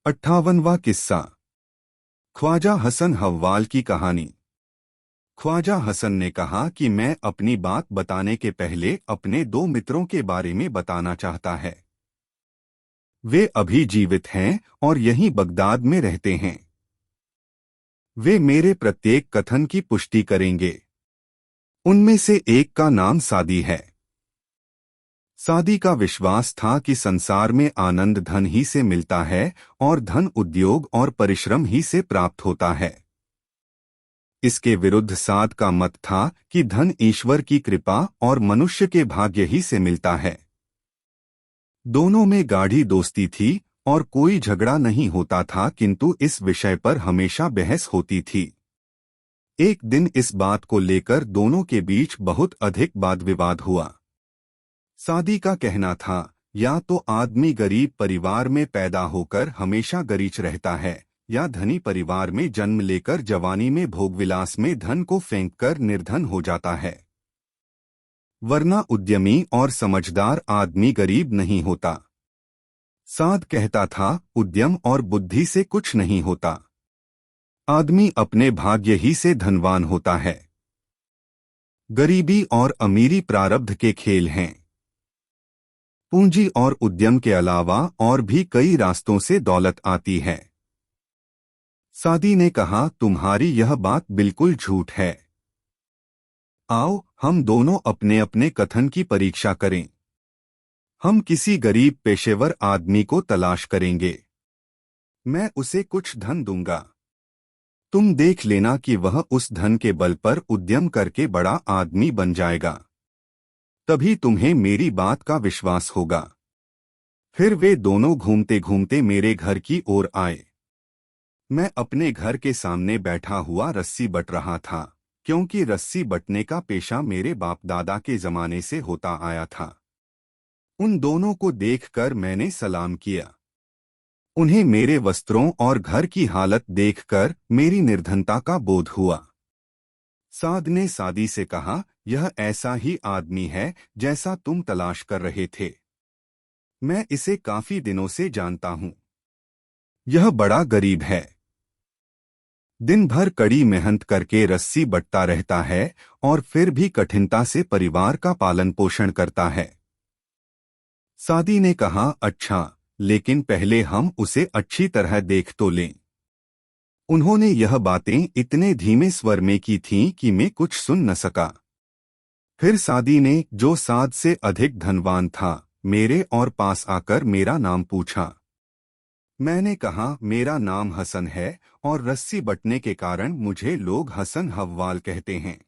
58वां किस्सा। ख्वाजा हसन हव्वाल की कहानी। ख्वाजा हसन ने कहा कि मैं अपनी बात बताने के पहले अपने दो मित्रों के बारे में बताना चाहता है। वे अभी जीवित हैं और यहीं बगदाद में रहते हैं। वे मेरे प्रत्येक कथन की पुष्टि करेंगे। उनमें से एक का नाम सादी है। सादी का विश्वास था कि संसार में आनंद धन ही से मिलता है और धन उद्योग और परिश्रम ही से प्राप्त होता है। इसके विरुद्ध साद का मत था कि धन ईश्वर की कृपा और मनुष्य के भाग्य ही से मिलता है। दोनों में गाढ़ी दोस्ती थी और कोई झगड़ा नहीं होता था, किंतु इस विषय पर हमेशा बहस होती थी। एक दिन इस बात को लेकर दोनों के बीच बहुत अधिक वाद विवाद हुआ। सादी का कहना था, या तो आदमी गरीब परिवार में पैदा होकर हमेशा गरीब रहता है, या धनी परिवार में जन्म लेकर जवानी में भोगविलास में धन को फेंककर निर्धन हो जाता है, वरना उद्यमी और समझदार आदमी गरीब नहीं होता। साद कहता था, उद्यम और बुद्धि से कुछ नहीं होता, आदमी अपने भाग्य ही से धनवान होता है। गरीबी और अमीरी प्रारब्ध के खेल हैं। पूंजी और उद्यम के अलावा और भी कई रास्तों से दौलत आती है। सादी ने कहा, तुम्हारी यह बात बिल्कुल झूठ है। आओ हम दोनों अपने अपने कथन की परीक्षा करें। हम किसी गरीब पेशेवर आदमी को तलाश करेंगे। मैं उसे कुछ धन दूंगा। तुम देख लेना कि वह उस धन के बल पर उद्यम करके बड़ा आदमी बन जाएगा। तभी तुम्हें मेरी बात का विश्वास होगा। फिर वे दोनों घूमते घूमते मेरे घर की ओर आए। मैं अपने घर के सामने बैठा हुआ रस्सी बट रहा था, क्योंकि रस्सी बटने का पेशा मेरे बाप दादा के जमाने से होता आया था। उन दोनों को देखकर मैंने सलाम किया। उन्हें मेरे वस्त्रों और घर की हालत देखकर मेरी निर्धनता का बोध हुआ। साद ने सादी से कहा, यह ऐसा ही आदमी है जैसा तुम तलाश कर रहे थे। मैं इसे काफी दिनों से जानता हूं। यह बड़ा गरीब है। दिन भर कड़ी मेहनत करके रस्सी बटता रहता है और फिर भी कठिनता से परिवार का पालन पोषण करता है। सादी ने कहा, अच्छा, लेकिन पहले हम उसे अच्छी तरह देख तो लें। उन्होंने यह बातें इतने धीमे स्वर में की थीं कि मैं कुछ सुन न सका। फिर सादी ने, जो साद से अधिक धनवान था, मेरे और पास आकर मेरा नाम पूछा। मैंने कहा, मेरा नाम हसन है और रस्सी बटने के कारण मुझे लोग हसन हव्वाल कहते हैं।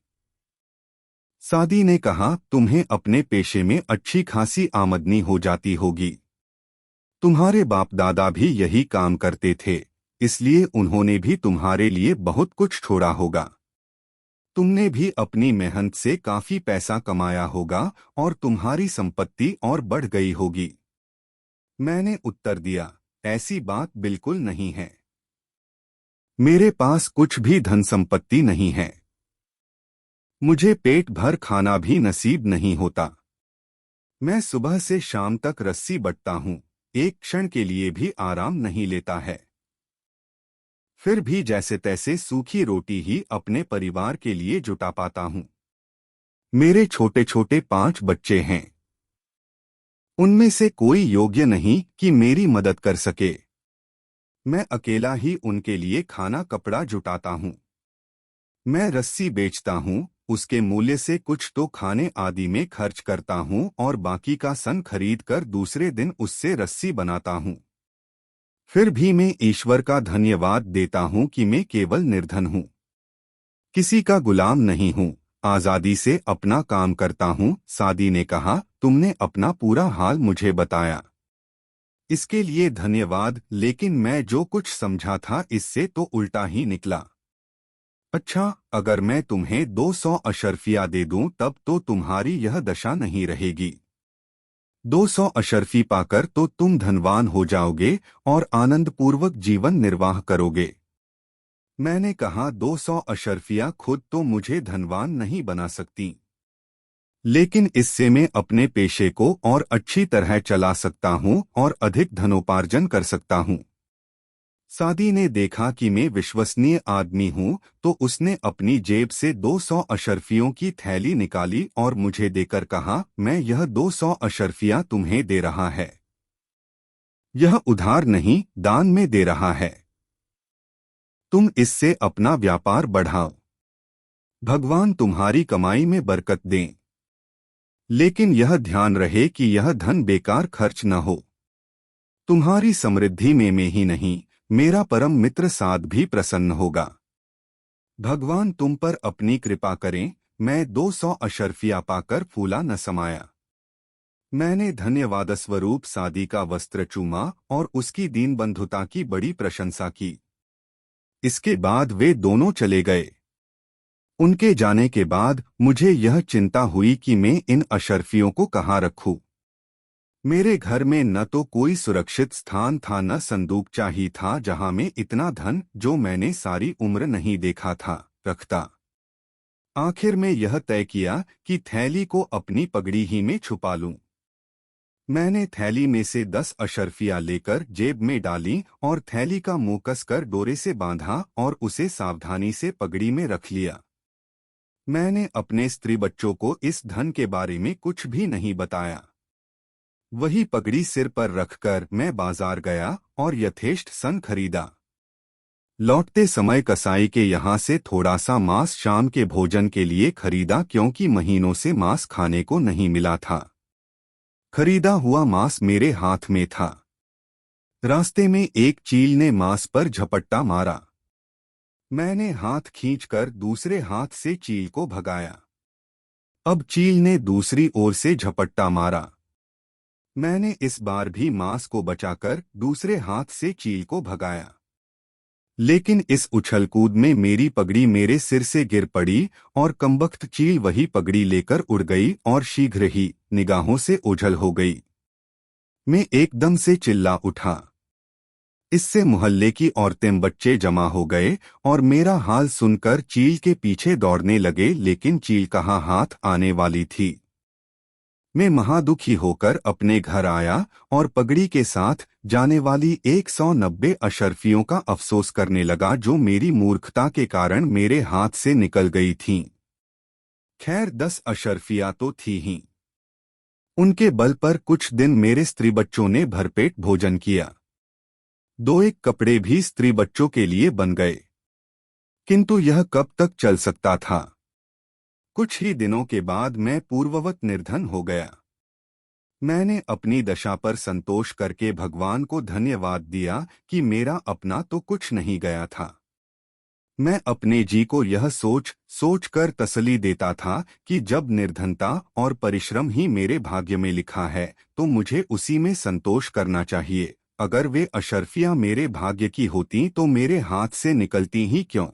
सादी ने कहा, तुम्हें अपने पेशे में अच्छी खासी आमदनी हो जाती होगी। तुम्हारे बाप दादा भी यही काम करते थे, इसलिए उन्होंने भी तुम्हारे लिए बहुत कुछ छोड़ा होगा। तुमने भी अपनी मेहनत से काफी पैसा कमाया होगा और तुम्हारी संपत्ति और बढ़ गई होगी। मैंने उत्तर दिया, ऐसी बात बिल्कुल नहीं है। मेरे पास कुछ भी धन संपत्ति नहीं है। मुझे पेट भर खाना भी नसीब नहीं होता। मैं सुबह से शाम तक रस्सी बटता हूँ, एक क्षण के लिए भी आराम नहीं लेता है। फिर भी जैसे तैसे सूखी रोटी ही अपने परिवार के लिए जुटा पाता हूँ। मेरे छोटे छोटे 5 बच्चे हैं। उनमें से कोई योग्य नहीं कि मेरी मदद कर सके। मैं अकेला ही उनके लिए खाना कपड़ा जुटाता हूँ। मैं रस्सी बेचता हूँ, उसके मूल्य से कुछ तो खाने आदि में खर्च करता हूँ और बाकी का सन खरीद कर दूसरे दिन उससे रस्सी बनाता हूँ। फिर भी मैं ईश्वर का धन्यवाद देता हूँ कि मैं केवल निर्धन हूँ, किसी का गुलाम नहीं हूँ, आजादी से अपना काम करता हूँ। सादी ने कहा, तुमने अपना पूरा हाल मुझे बताया, इसके लिए धन्यवाद, लेकिन मैं जो कुछ समझा था इससे तो उल्टा ही निकला। अच्छा, अगर मैं तुम्हें 200 अशर्फिया दे दूं तब तो तुम्हारी यह दशा नहीं रहेगी। 200 अशर्फी पाकर तो तुम धनवान हो जाओगे और आनंदपूर्वक जीवन निर्वाह करोगे। मैंने कहा, 200 अशर्फिया खुद तो मुझे धनवान नहीं बना सकती, लेकिन इससे मैं अपने पेशे को और अच्छी तरह चला सकता हूँ और अधिक धनोपार्जन कर सकता हूँ। सादी ने देखा कि मैं विश्वसनीय आदमी हूँ, तो उसने अपनी जेब से 200 अशर्फियों की थैली निकाली और मुझे देकर कहा, मैं यह 200 अशर्फियाँ तुम्हें दे रहा है। यह उधार नहीं, दान में दे रहा है। तुम इससे अपना व्यापार बढ़ाओ। भगवान तुम्हारी कमाई में बरकत दें। लेकिन यह ध्यान रहे कि यह धन बेकार खर्च न हो। तुम्हारी समृद्धि में मैं ही नहीं, मेरा परम मित्र साद भी प्रसन्न होगा। भगवान तुम पर अपनी कृपा करें। मैं 200 अशर्फिया पाकर फूला न समाया। मैंने धन्यवाद स्वरूप सादी का वस्त्र चूमा और उसकी दीनबंधुता की बड़ी प्रशंसा की। इसके बाद वे दोनों चले गए। उनके जाने के बाद मुझे यह चिंता हुई कि मैं इन अशर्फियों को कहाँ रखूं। मेरे घर में न तो कोई सुरक्षित स्थान था, न संदूकचा ही था जहां मैं इतना धन, जो मैंने सारी उम्र नहीं देखा था, रखता। आखिर में यह तय किया कि थैली को अपनी पगड़ी ही में छुपा लूं। मैंने थैली में से 10 अशर्फियां लेकर जेब में डाली और थैली का मुंह कसकर डोरे से बांधा और उसे सावधानी से पगड़ी में रख लिया। मैंने अपने स्त्री बच्चों को इस धन के बारे में कुछ भी नहीं बताया। वही पगड़ी सिर पर रखकर मैं बाजार गया और यथेष्ट सन खरीदा। लौटते समय कसाई के यहाँ से थोड़ा सा मांस शाम के भोजन के लिए खरीदा, क्योंकि महीनों से मांस खाने को नहीं मिला था। खरीदा हुआ मांस मेरे हाथ में था। रास्ते में एक चील ने मांस पर झपट्टा मारा। मैंने हाथ खींचकर दूसरे हाथ से चील को भगाया। अब चील ने दूसरी ओर से झपट्टा मारा। मैंने इस बार भी मांस को बचाकर दूसरे हाथ से चील को भगाया। लेकिन इस उछलकूद में मेरी पगड़ी मेरे सिर से गिर पड़ी और कमबख्त चील वही पगड़ी लेकर उड़ गई और शीघ्र ही निगाहों से ओझल हो गई। मैं एकदम से चिल्ला उठा। इससे मोहल्ले की औरतें बच्चे जमा हो गए और मेरा हाल सुनकर चील के पीछे दौड़ने लगे, लेकिन चील कहाँ हाथ आने वाली थी। मैं महादुखी होकर अपने घर आया और पगड़ी के साथ जाने वाली 190 अशर्फियों का अफसोस करने लगा, जो मेरी मूर्खता के कारण मेरे हाथ से निकल गई थीं। खैर 10 अशर्फियां तो थी ही। उनके बल पर कुछ दिन मेरे स्त्री बच्चों ने भरपेट भोजन किया। 2-1 कपड़े भी स्त्री बच्चों के लिए बन गए। किंतु यह कब तक चल सकता था। कुछ ही दिनों के बाद मैं पूर्ववत निर्धन हो गया। मैंने अपनी दशा पर संतोष करके भगवान को धन्यवाद दिया कि मेरा अपना तो कुछ नहीं गया था। मैं अपने जी को यह सोच कर तसल्ली देता था कि जब निर्धनता और परिश्रम ही मेरे भाग्य में लिखा है, तो मुझे उसी में संतोष करना चाहिए। अगर वे अशर्फियां मेरे भाग्य की होतीं तो मेरे हाथ से निकलती ही क्यों।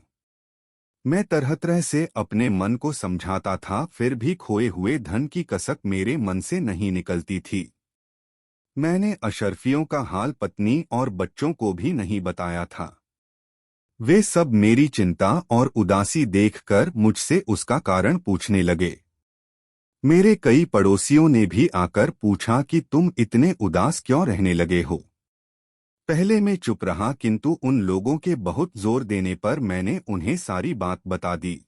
मैं तरह तरह से अपने मन को समझाता था, फिर भी खोए हुए धन की कसक मेरे मन से नहीं निकलती थी। मैंने अशर्फियों का हाल पत्नी और बच्चों को भी नहीं बताया था। वे सब मेरी चिंता और उदासी देखकर मुझसे उसका कारण पूछने लगे। मेरे कई पड़ोसियों ने भी आकर पूछा कि तुम इतने उदास क्यों रहने लगे हो। पहले मैं चुप रहा, किंतु उन लोगों के बहुत जोर देने पर मैंने उन्हें सारी बात बता दी।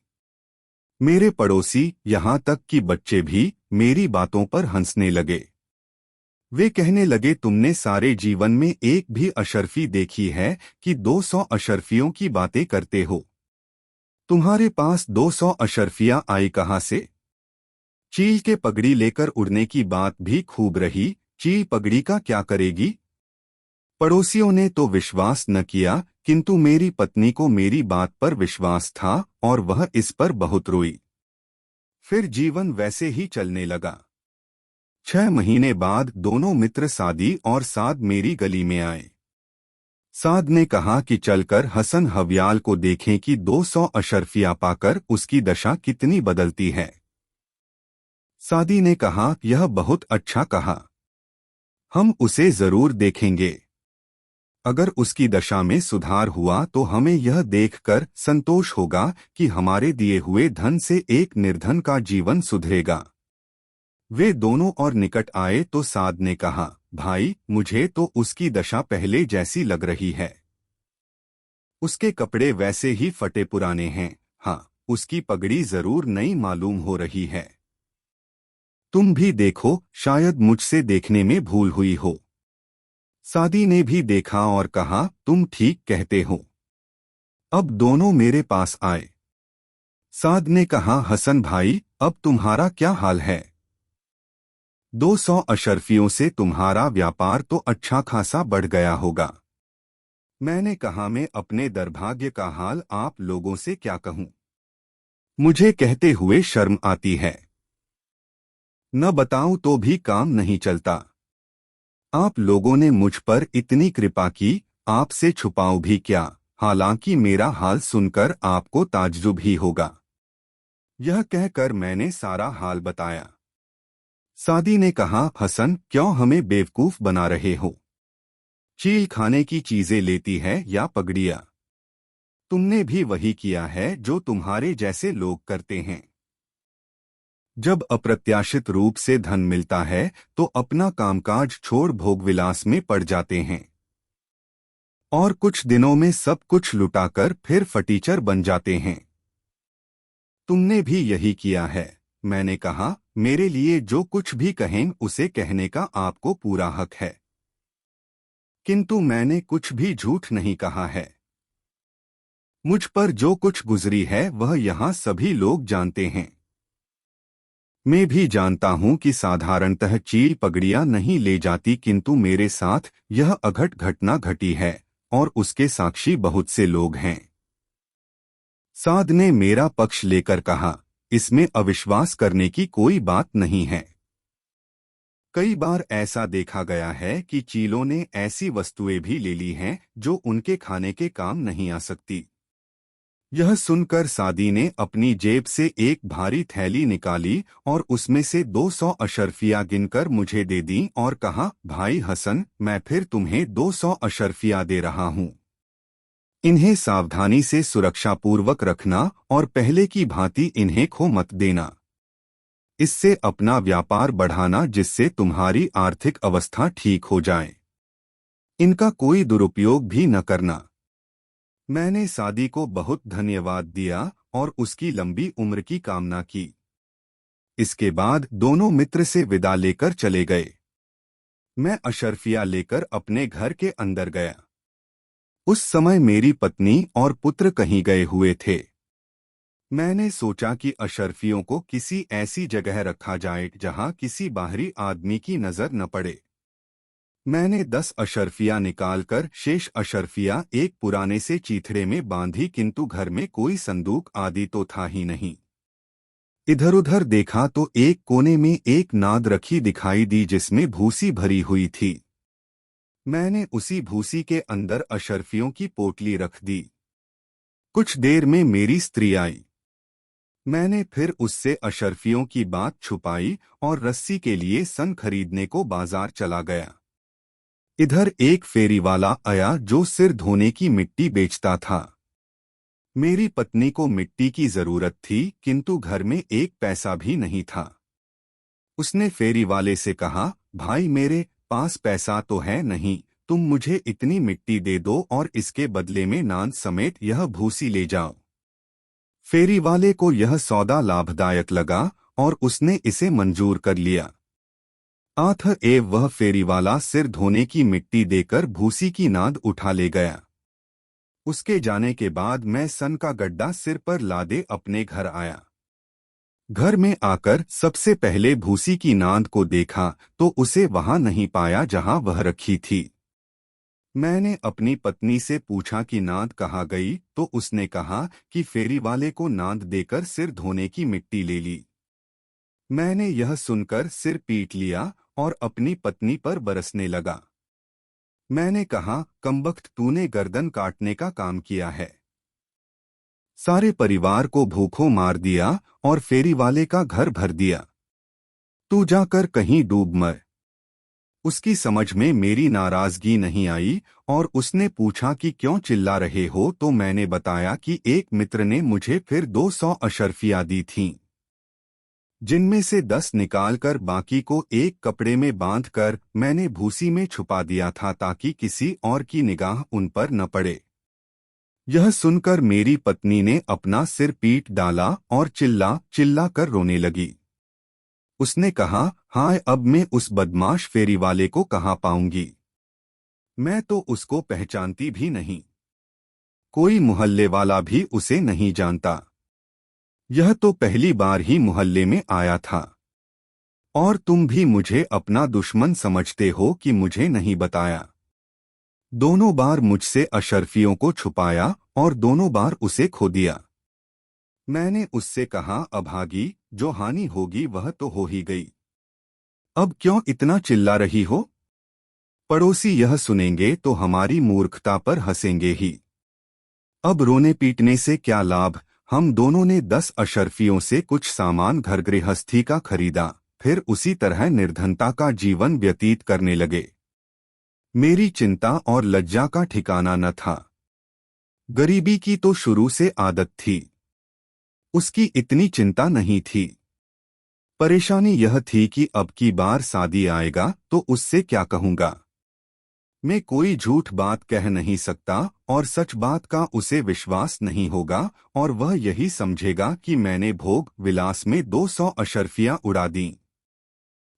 मेरे पड़ोसी, यहाँ तक कि बच्चे भी मेरी बातों पर हंसने लगे। वे कहने लगे, तुमने सारे जीवन में एक भी अशर्फी देखी है कि 200 अशर्फियों की बातें करते हो। तुम्हारे पास 200 अशर्फियां आई कहाँ से। चील के पगड़ी लेकर उड़ने की बात भी खूब रही, चील पगड़ी का क्या करेगी। पड़ोसियों ने तो विश्वास न किया, किंतु मेरी पत्नी को मेरी बात पर विश्वास था और वह इस पर बहुत रोई। फिर जीवन वैसे ही चलने लगा। 6 महीने बाद दोनों मित्र सादी और साद मेरी गली में आए। साद ने कहा कि चलकर हसन हव्याल को देखें कि 200 अशर्फियां पाकर उसकी दशा कितनी बदलती है। सादी ने कहा, यह बहुत अच्छा कहा, हम उसे जरूर देखेंगे। अगर उसकी दशा में सुधार हुआ तो हमें यह देखकर संतोष होगा कि हमारे दिए हुए धन से एक निर्धन का जीवन सुधरेगा। वे दोनों और निकट आए तो साद ने कहा, भाई, मुझे तो उसकी दशा पहले जैसी लग रही है। उसके कपड़े वैसे ही फटे पुराने हैं। हाँ, उसकी पगड़ी जरूर नई मालूम हो रही है। तुम भी देखो, शायद मुझसे देखने में भूल हुई हो। सादी ने भी देखा और कहा, तुम ठीक कहते हो। अब दोनों मेरे पास आए। साद ने कहा, हसन भाई, अब तुम्हारा क्या हाल है? 200 अशर्फियों से तुम्हारा व्यापार तो अच्छा खासा बढ़ गया होगा। मैंने कहा, मैं अपने दुर्भाग्य का हाल आप लोगों से क्या कहूं? मुझे कहते हुए शर्म आती है। न बताऊं तो भी काम नहीं चलता। आप लोगों ने मुझ पर इतनी कृपा की, आपसे छुपाऊं भी क्या? हालांकि मेरा हाल सुनकर आपको ताज्जुब ही होगा। यह कहकर मैंने सारा हाल बताया। सादी ने कहा, हसन, क्यों हमें बेवकूफ बना रहे हो? चील खाने की चीजें लेती है या पगड़ियां? तुमने भी वही किया है जो तुम्हारे जैसे लोग करते हैं। जब अप्रत्याशित रूप से धन मिलता है तो अपना कामकाज छोड़ भोगविलास में पड़ जाते हैं और कुछ दिनों में सब कुछ लुटाकर फिर फटीचर बन जाते हैं। तुमने भी यही किया है। मैंने कहा, मेरे लिए जो कुछ भी कहें उसे कहने का आपको पूरा हक है, किंतु मैंने कुछ भी झूठ नहीं कहा है। मुझ पर जो कुछ गुजरी है वह यहाँ सभी लोग जानते हैं। मैं भी जानता हूं कि साधारणतः चील पगड़ियां नहीं ले जाती, किंतु मेरे साथ यह अघट घटना घटी है और उसके साक्षी बहुत से लोग हैं। साद ने मेरा पक्ष लेकर कहा, इसमें अविश्वास करने की कोई बात नहीं है। कई बार ऐसा देखा गया है कि चीलों ने ऐसी वस्तुएं भी ले ली हैं जो उनके खाने के काम नहीं आ सकती। यह सुनकर सादी ने अपनी जेब से एक भारी थैली निकाली और उसमें से 200 अशर्फिया गिनकर मुझे दे दी और कहा, भाई हसन, मैं फिर तुम्हें 200 अशर्फिया दे रहा हूँ। इन्हें सावधानी से सुरक्षापूर्वक रखना और पहले की भांति इन्हें खो मत देना। इससे अपना व्यापार बढ़ाना जिससे तुम्हारी आर्थिक अवस्था ठीक हो जाए। इनका कोई दुरुपयोग भी न करना। मैंने सादी को बहुत धन्यवाद दिया और उसकी लंबी उम्र की कामना की। इसके बाद दोनों मित्र से विदा लेकर चले गए। मैं अशर्फिया लेकर अपने घर के अंदर गया। उस समय मेरी पत्नी और पुत्र कहीं गए हुए थे। मैंने सोचा कि अशर्फियों को किसी ऐसी जगह रखा जाए जहां किसी बाहरी आदमी की नजर न पड़े। मैंने 10 अशर्फिया निकालकर शेष अशर्फिया एक पुराने से चीथड़े में बांधी, किंतु घर में कोई संदूक आदि तो था ही नहीं। इधर उधर देखा तो एक कोने में एक नाद रखी दिखाई दी जिसमें भूसी भरी हुई थी। मैंने उसी भूसी के अंदर अशर्फियों की पोटली रख दी। कुछ देर में मेरी स्त्री आई। मैंने फिर उससे अशर्फियों की बात छुपाई और रस्सी के लिए सन खरीदने को बाजार चला गया। इधर एक फेरी वाला आया जो सिर धोने की मिट्टी बेचता था। मेरी पत्नी को मिट्टी की जरूरत थी, किंतु घर में एक पैसा भी नहीं था। उसने फेरी वाले से कहा, भाई मेरे पास पैसा तो है नहीं, तुम मुझे इतनी मिट्टी दे दो और इसके बदले में नान समेत यह भूसी ले जाओ। फेरी वाले को यह सौदा लाभदायक लगा और उसने इसे मंजूर कर लिया। आठ वह फेरीवाला सिर धोने की मिट्टी देकर भूसी की नाद उठा ले गया। उसके जाने के बाद मैं सन का गड्ढा सिर पर लादे अपने घर आया। घर में आकर सबसे पहले भूसी की नाद को देखा तो उसे वहां नहीं पाया जहां वह रखी थी। मैंने अपनी पत्नी से पूछा कि नाद कहाँ गई, तो उसने कहा कि फेरी वाले को नाद देकर सिर धोने की मिट्टी ले ली। मैंने यह सुनकर सिर पीट लिया और अपनी पत्नी पर बरसने लगा। मैंने कहा, कमबख्त, तूने गर्दन काटने का काम किया है। सारे परिवार को भूखों मार दिया और फेरी वाले का घर भर दिया। तू जाकर कहीं डूब मर। उसकी समझ में मेरी नाराजगी नहीं आई और उसने पूछा कि क्यों चिल्ला रहे हो, तो मैंने बताया कि एक मित्र ने मुझे फिर 200 अशर्फिया दी थीं, जिनमें से 10 निकालकर बाकी को एक कपड़े में बांधकर मैंने भूसी में छुपा दिया था ताकि किसी और की निगाह उन पर न पड़े। यह सुनकर मेरी पत्नी ने अपना सिर पीट डाला और चिल्ला चिल्ला कर रोने लगी। उसने कहा, हाय, अब मैं उस बदमाश फेरी वाले को कहाँ पाऊंगी? मैं तो उसको पहचानती भी नहीं। कोई मोहल्ले वाला भी उसे नहीं जानता। यह तो पहली बार ही मोहल्ले में आया था। और तुम भी मुझे अपना दुश्मन समझते हो कि मुझे नहीं बताया। दोनों बार मुझसे अशर्फियों को छुपाया और दोनों बार उसे खो दिया। मैंने उससे कहा, अभागी, जो हानि होगी वह तो हो ही गई। अब क्यों इतना चिल्ला रही हो? पड़ोसी यह सुनेंगे तो हमारी मूर्खता पर हंसेंगे ही। अब रोने पीटने से क्या लाभ? हम दोनों ने 10 अशर्फियों से कुछ सामान घर गृहस्थी का खरीदा, फिर उसी तरह निर्धनता का जीवन व्यतीत करने लगे। मेरी चिंता और लज्जा का ठिकाना न था। गरीबी की तो शुरू से आदत थी। उसकी इतनी चिंता नहीं थी। परेशानी यह थी कि अब की बार शादी आएगा तो उससे क्या कहूंगा। मैं कोई झूठ बात कह नहीं सकता और सच बात का उसे विश्वास नहीं होगा और वह यही समझेगा कि मैंने भोग विलास में 200 अशर्फियां उड़ा दी।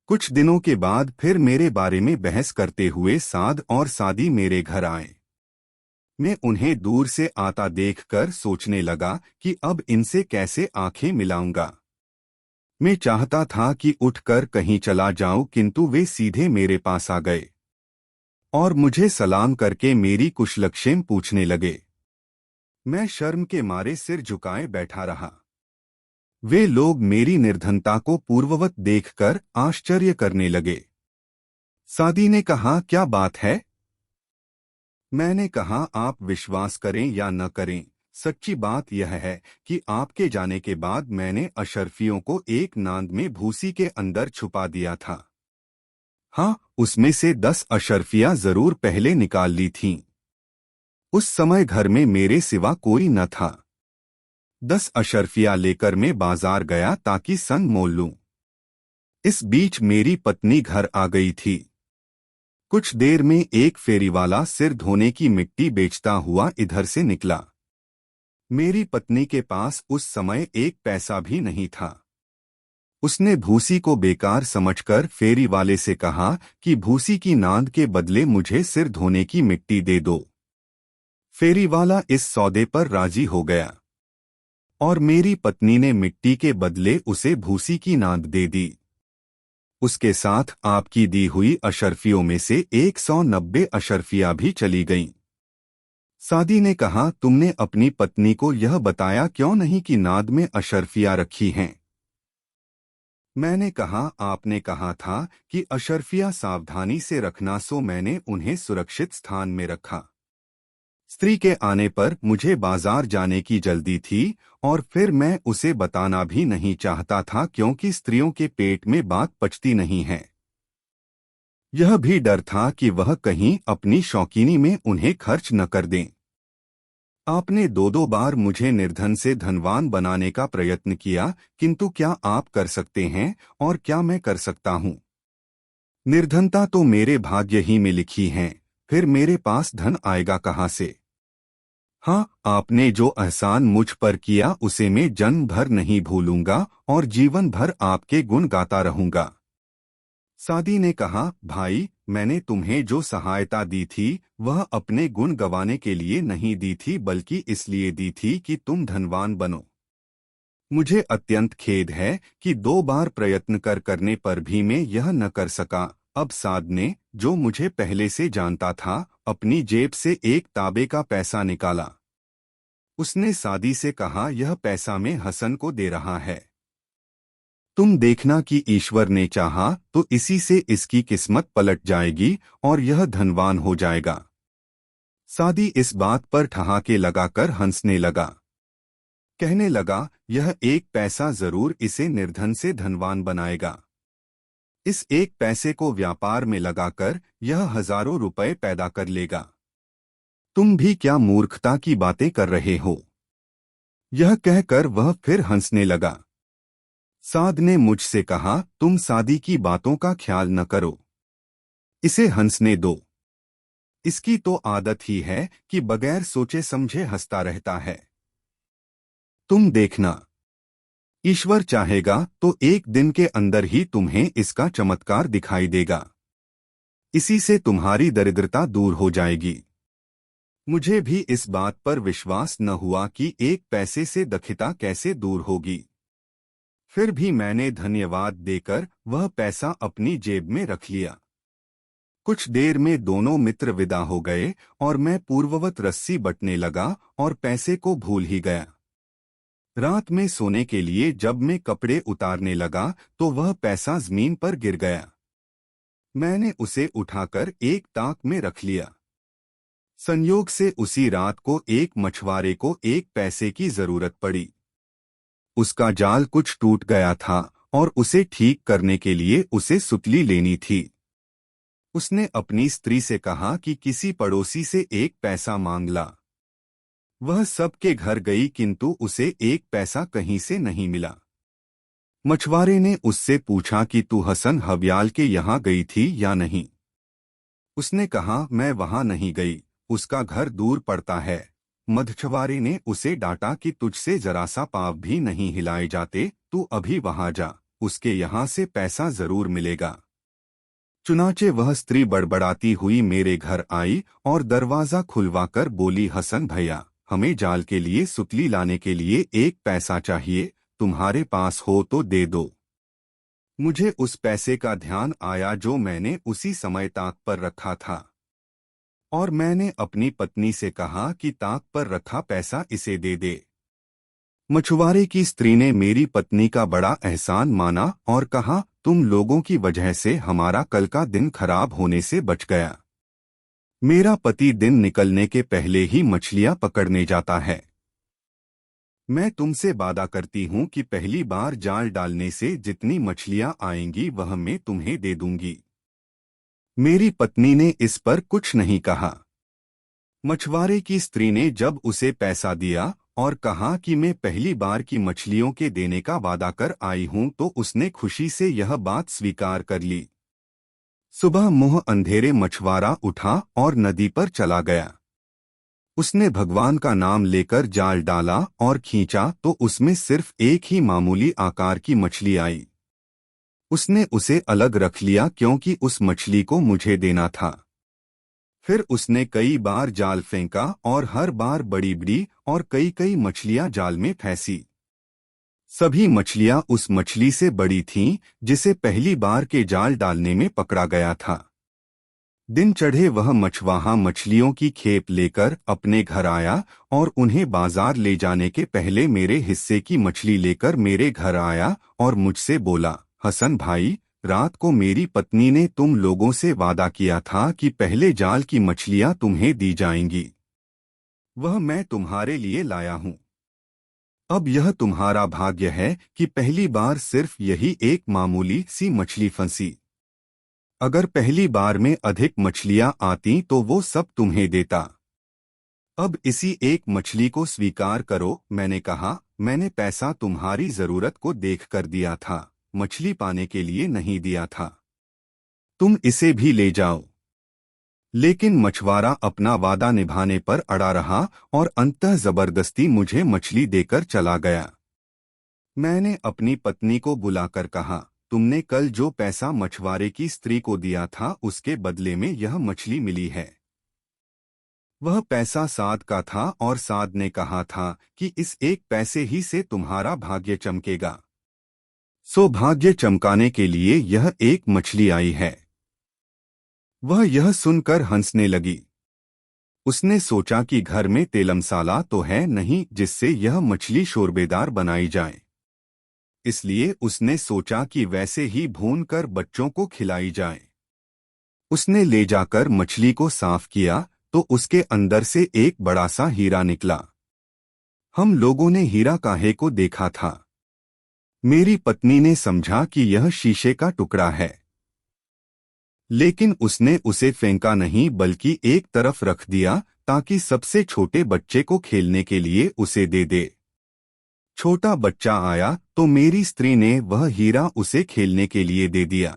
कुछ दिनों के बाद फिर मेरे बारे में बहस करते हुए साद और सादी मेरे घर आए। मैं उन्हें दूर से आता देखकर सोचने लगा कि अब इनसे कैसे आंखें मिलाऊंगा। मैं चाहता था कि उठकर कहीं चला जाऊं, किंतु वे सीधे मेरे पास आ गए और मुझे सलाम करके मेरी कुशलक्षेम पूछने लगे। मैं शर्म के मारे सिर झुकाए बैठा रहा। वे लोग मेरी निर्धनता को पूर्ववत देखकर आश्चर्य करने लगे। सादी ने कहा, क्या बात है? मैंने कहा, आप विश्वास करें या न करें, सच्ची बात यह है कि आपके जाने के बाद मैंने अशर्फियों को एक नांद में भूसी के अंदर छुपा दिया था। हाँ, उसमें से 10 अशर्फियां जरूर पहले निकाल ली थीं। उस समय घर में मेरे सिवा कोई न था। 10 अशर्फियां लेकर मैं बाजार गया ताकि संग मोल लूं। इस बीच मेरी पत्नी घर आ गई थी। कुछ देर में एक फेरीवाला सिर धोने की मिट्टी बेचता हुआ इधर से निकला। मेरी पत्नी के पास उस समय एक पैसा भी नहीं था। उसने भूसी को बेकार समझकर फेरी वाले से कहा कि भूसी की नांद के बदले मुझे सिर धोने की मिट्टी दे दो। फेरी वाला इस सौदे पर राजी हो गया और मेरी पत्नी ने मिट्टी के बदले उसे भूसी की नांद दे दी। उसके साथ आपकी दी हुई अशर्फियों में से 190 अशर्फियां भी चली गईं। सादी ने कहा, तुमने अपनी पत्नी को यह बताया क्यों नहीं कि नाद में अशर्फियां रखी हैं? मैंने कहा, आपने कहा था कि अशर्फियां सावधानी से रखना, सो मैंने उन्हें सुरक्षित स्थान में रखा। स्त्री के आने पर मुझे बाजार जाने की जल्दी थी और फिर मैं उसे बताना भी नहीं चाहता था, क्योंकि स्त्रियों के पेट में बात पचती नहीं है। यह भी डर था कि वह कहीं अपनी शौकीनी में उन्हें खर्च न कर दें। आपने 2-2 बार मुझे निर्धन से धनवान बनाने का प्रयत्न किया, किंतु क्या आप कर सकते हैं और क्या मैं कर सकता हूँ? निर्धनता तो मेरे भाग्य ही में लिखी है, फिर मेरे पास धन आएगा कहाँ से? हाँ, आपने जो एहसान मुझ पर किया उसे मैं जन्म भर नहीं भूलूंगा और जीवन भर आपके गुण गाता रहूंगा। सादी ने कहा, भाई, मैंने तुम्हें जो सहायता दी थी वह अपने गुण गवाने के लिए नहीं दी थी, बल्कि इसलिए दी थी कि तुम धनवान बनो। मुझे अत्यंत खेद है कि 2 बार प्रयत्न करने पर भी मैं यह न कर सका। अब साद ने, जो मुझे पहले से जानता था, अपनी जेब से एक ताबे का पैसा निकाला। उसने सादी से कहा, यह पैसा मैं हसन को दे रहा है। तुम देखना कि ईश्वर ने चाहा तो इसी से इसकी किस्मत पलट जाएगी और यह धनवान हो जाएगा। सादी इस बात पर ठहाके लगाकर हंसने लगा। कहने लगा, यह एक पैसा जरूर इसे निर्धन से धनवान बनाएगा। इस एक पैसे को व्यापार में लगाकर यह हजारों रुपए पैदा कर लेगा। तुम भी क्या मूर्खता की बातें कर रहे हो? यह कहकर वह फिर हंसने लगा। साद ने मुझसे कहा, तुम सादी की बातों का ख्याल न करो, इसे हंसने दो। इसकी तो आदत ही है कि बगैर सोचे समझे हंसता रहता है। तुम देखना, ईश्वर चाहेगा तो एक दिन के अंदर ही तुम्हें इसका चमत्कार दिखाई देगा। इसी से तुम्हारी दरिद्रता दूर हो जाएगी। मुझे भी इस बात पर विश्वास न हुआ कि एक पैसे से दुखिता कैसे दूर होगी। फिर भी मैंने धन्यवाद देकर वह पैसा अपनी जेब में रख लिया। कुछ देर में दोनों मित्र विदा हो गए और मैं पूर्ववत रस्सी बटने लगा और पैसे को भूल ही गया। रात में सोने के लिए जब मैं कपड़े उतारने लगा तो वह पैसा जमीन पर गिर गया। मैंने उसे उठाकर एक ताक में रख लिया। संयोग से उसी रात को एक मछुआरे को एक पैसे की जरूरत पड़ी। उसका जाल कुछ टूट गया था और उसे ठीक करने के लिए उसे सुतली लेनी थी। उसने अपनी स्त्री से कहा कि किसी पड़ोसी से एक पैसा मांग ला। वह सबके घर गई किंतु उसे एक पैसा कहीं से नहीं मिला। मछुआरे ने उससे पूछा कि तू हसन हव्याल के यहाँ गई थी या नहीं। उसने कहा मैं वहां नहीं गई, उसका घर दूर पड़ता है। मछुआरे ने उसे डांटा कि तुझसे जरा सा पाँव भी नहीं हिलाए जाते, तू अभी वहां जा, उसके यहाँ से पैसा जरूर मिलेगा। चुनाचे वह स्त्री बड़बड़ाती हुई मेरे घर आई और दरवाजा खुलवाकर बोली, हसन भैया, हमें जाल के लिए सुतली लाने के लिए एक पैसा चाहिए, तुम्हारे पास हो तो दे दो। मुझे उस पैसे का ध्यान आया जो मैंने उसी समय ताक पर रखा था और मैंने अपनी पत्नी से कहा कि ताक पर रखा पैसा इसे दे दे। मछुआरे की स्त्री ने मेरी पत्नी का बड़ा एहसान माना और कहा, तुम लोगों की वजह से हमारा कल का दिन खराब होने से बच गया। मेरा पति दिन निकलने के पहले ही मछलियां पकड़ने जाता है। मैं तुमसे वादा करती हूं कि पहली बार जाल डालने से जितनी मछलियां आएंगी वह मैं तुम्हें दे दूंगी। मेरी पत्नी ने इस पर कुछ नहीं कहा। मछुआरे की स्त्री ने जब उसे पैसा दिया और कहा कि मैं पहली बार की मछलियों के देने का वादा कर आई हूं तो उसने खुशी से यह बात स्वीकार कर ली। सुबह मुंह अंधेरे मछुआरा उठा और नदी पर चला गया। उसने भगवान का नाम लेकर जाल डाला और खींचा तो उसमें सिर्फ एक ही मामूली आकार की मछली आई। उसने उसे अलग रख लिया क्योंकि उस मछली को मुझे देना था। फिर उसने कई बार जाल फेंका और हर बार बड़ी बड़ी और कई कई मछलियां जाल में फंसी। सभी मछलियां उस मछली से बड़ी थीं जिसे पहली बार के जाल डालने में पकड़ा गया था। दिन चढ़े वह मछुआरा मछलियों की खेप लेकर अपने घर आया और उन्हें बाजार ले जाने के पहले मेरे हिस्से की मछली लेकर मेरे घर आया और मुझसे बोला, हसन भाई, रात को मेरी पत्नी ने तुम लोगों से वादा किया था कि पहले जाल की मछलियां तुम्हें दी जाएंगी। वह मैं तुम्हारे लिए लाया हूं। अब यह तुम्हारा भाग्य है कि पहली बार सिर्फ यही एक मामूली सी मछली फंसी। अगर पहली बार में अधिक मछलियां आती तो वो सब तुम्हें देता। अब इसी एक मछली को स्वीकार करो। मैंने कहा, मैंने पैसा तुम्हारी जरूरत को देखकर दिया था, मछली पाने के लिए नहीं दिया था। तुम इसे भी ले जाओ। लेकिन मछुआरा अपना वादा निभाने पर अड़ा रहा और अंततः जबरदस्ती मुझे मछली देकर चला गया। मैंने अपनी पत्नी को बुलाकर कहा, तुमने कल जो पैसा मछुआरे की स्त्री को दिया था उसके बदले में यह मछली मिली है। वह पैसा साध का था और साध ने कहा था कि इस एक पैसे ही से तुम्हारा भाग्य चमकेगा। सो भाग्य चमकाने के लिए यह एक मछली आई है। वह यह सुनकर हंसने लगी। उसने सोचा कि घर में तेल मसाला तो है नहीं जिससे यह मछली शोरबेदार बनाई जाए, इसलिए उसने सोचा कि वैसे ही भूनकर बच्चों को खिलाई जाए। उसने ले जाकर मछली को साफ किया तो उसके अंदर से एक बड़ा सा हीरा निकला। हम लोगों ने हीरा काहे को देखा था। मेरी पत्नी ने समझा कि यह शीशे का टुकड़ा है, लेकिन उसने उसे फेंका नहीं बल्कि एक तरफ रख दिया ताकि सबसे छोटे बच्चे को खेलने के लिए उसे दे दे। छोटा बच्चा आया तो मेरी स्त्री ने वह हीरा उसे खेलने के लिए दे दिया।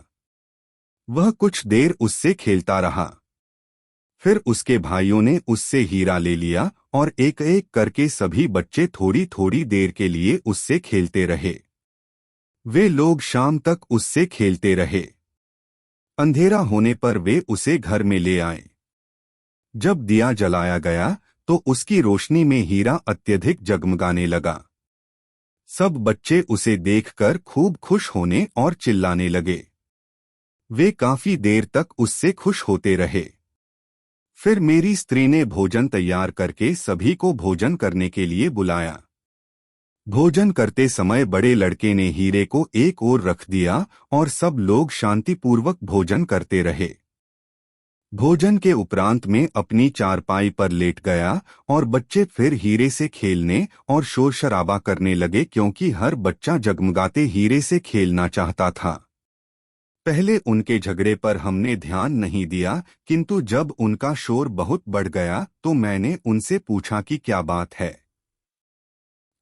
वह कुछ देर उससे खेलता रहा। फिर उसके भाइयों ने उससे हीरा ले लिया और एक एक करके सभी बच्चे थोड़ी थोड़ी देर के लिए उससे खेलते रहे। वे लोग शाम तक उससे खेलते रहे। अंधेरा होने पर वे उसे घर में ले आए। जब दिया जलाया गया तो उसकी रोशनी में हीरा अत्यधिक जगमगाने लगा। सब बच्चे उसे देखकर खूब खुश होने और चिल्लाने लगे। वे काफी देर तक उससे खुश होते रहे। फिर मेरी स्त्री ने भोजन तैयार करके सभी को भोजन करने के लिए बुलाया। भोजन करते समय बड़े लड़के ने हीरे को एक ओर रख दिया और सब लोग शांतिपूर्वक भोजन करते रहे। भोजन के उपरांत में अपनी चारपाई पर लेट गया और बच्चे फिर हीरे से खेलने और शोर शराबा करने लगे, क्योंकि हर बच्चा जगमगाते हीरे से खेलना चाहता था। पहले उनके झगड़े पर हमने ध्यान नहीं दिया, किंतु जब उनका शोर बहुत बढ़ गया तो मैंने उनसे पूछा कि क्या बात है।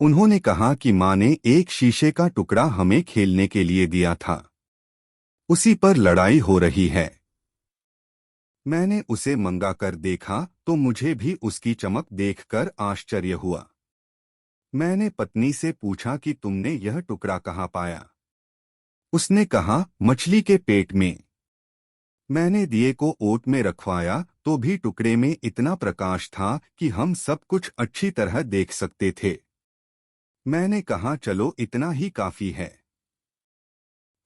उन्होंने कहा कि माँ ने एक शीशे का टुकड़ा हमें खेलने के लिए दिया था, उसी पर लड़ाई हो रही है। मैंने उसे मंगा कर देखा तो मुझे भी उसकी चमक देखकर आश्चर्य हुआ। मैंने पत्नी से पूछा कि तुमने यह टुकड़ा कहाँ पाया। उसने कहा, मछली के पेट में। मैंने दिए को ओट में रखवाया तो भी टुकड़े में इतना प्रकाश था कि हम सब कुछ अच्छी तरह देख सकते थे। मैंने कहा, चलो इतना ही काफी है।